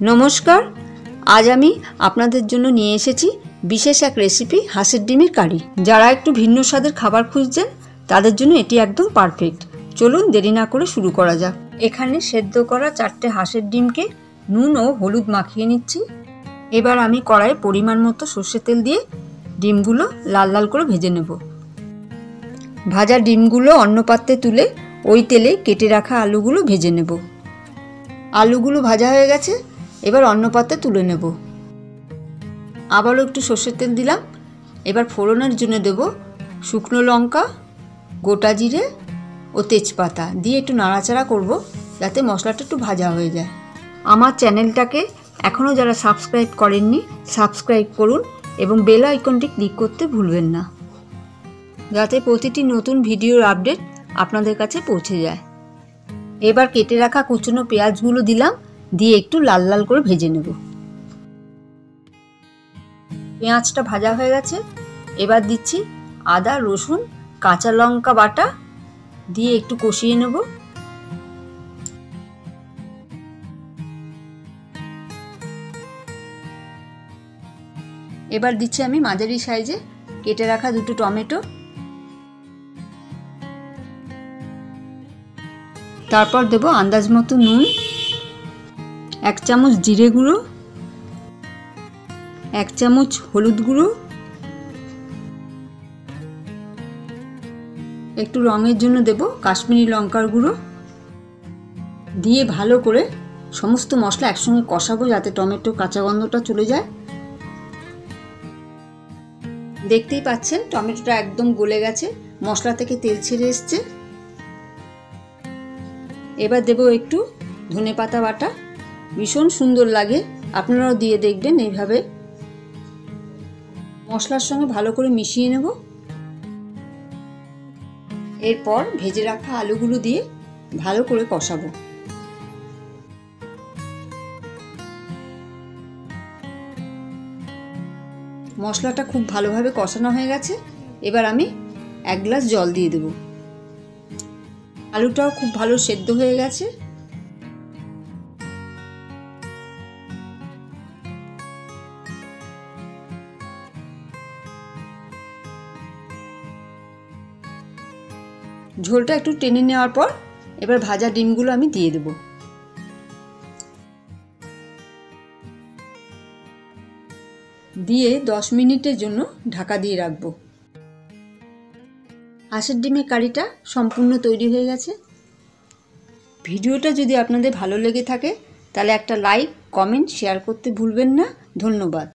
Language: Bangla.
नमस्कार, आज आमी आपनादेर जोन्नो निये एसेछि विशेष एक रेसिपि हाঁসের ডিমের কারি। যারা একটু ভিন্ন স্বাদের খাবার খুঁজছেন তাদের জন্য এটি একদম পারফেক্ট। চলুন দেরি না করে শুরু করা যাক। এখানে সেদ্ধ করা 4টে হাঁসের ডিমকে নুন ও হলুদ মাখিয়ে নিচ্ছি। এবার আমি কড়াইয়ে পরিমাণ মতো সরষের তেল দিয়ে ডিমগুলো লাল লাল করে ভেজে নেব। ভাজা ডিমগুলো অন্য পাত্রে তুলে ওই তেলে কেটে রাখা আলুগুলো ভেজে নেব। আলুগুলো ভাজা হয়ে গেছে, এবার অন্য পাত্রে তুলে নেব। আবারও একটু সরষের তেল দিলাম। এবার ফোড়নের জন্য দেব শুকনো লঙ্কা, গোটা জিরে ও তেজপাতা দিয়ে একটু নাড়াচাড়া করব যাতে মশলাটা একটু ভাজা হয়ে যায়। আমার চ্যানেলটাকে এখনও যারা সাবস্ক্রাইব করেননি সাবস্ক্রাইব করুন এবং বেল আইকনটি ক্লিক করতে ভুলবেন না, যাতে প্রতিটি নতুন ভিডিওর আপডেট আপনাদের কাছে পৌঁছে যায়। এবার কেটে রাখা কুচনো পেঁয়াজগুলো দিলাম, দিয়ে একটু লাল লাল করে ভেজে নেব। পেঁয়াজটা ভাজা হয়ে গেছে, এবার দিচ্ছি আদা, রসুন, কাঁচা লঙ্কা বাটা দিয়ে একটু কষিয়ে নেব। এবার দিচ্ছি আমি মাঝারি সাইজে কেটে রাখা 2টো টমেটো। তারপর দেব আন্দাজ মতো নুন, 1 চামচ জিরে গুঁড়ো, 1 চামচ হলুদ গুঁড়ো, একটু রঙের জন্য দেব কাশ্মীরি লঙ্কার গুঁড়ো দিয়ে ভালো করে সমস্ত মশলা একসঙ্গে কষাবো যাতে টমেটো কাঁচা গন্ধটা চলে যায়। দেখতেই পাচ্ছেন টমেটোটা একদম গলে গেছে, মশলা থেকে তেল ছেড়ে এসছে। এবার দেব একটু ধনেপাতা বাটা, ভীষণ সুন্দর লাগে, আপনারাও দিয়ে দেখবেন। এইভাবে মশলার সঙ্গে ভালো করে মিশিয়ে নেব। এরপর ভেজে রাখা আলুগুলো দিয়ে ভালো করে কষাবো। মশলাটা খুব ভালোভাবে কষানো হয়ে গেছে, এবার আমি 1 গ্লাস জল দিয়ে দেব। আলুটাও খুব ভালো সেদ্ধ হয়ে গেছে। ঝোলটা একটু টেনে নেওয়ার পর এবার ভাজা ডিমগুলো আমি দিয়ে দেব। দিয়ে 10 মিনিটের জন্য ঢাকা দিয়ে রাখবো। হাঁসের ডিমের কারিটা সম্পূর্ণ তৈরি হয়ে গেছে। ভিডিওটা যদি আপনাদের ভালো লেগে থাকে তাহলে একটা লাইক, কমেন্ট, শেয়ার করতে ভুলবেন না। ধন্যবাদ।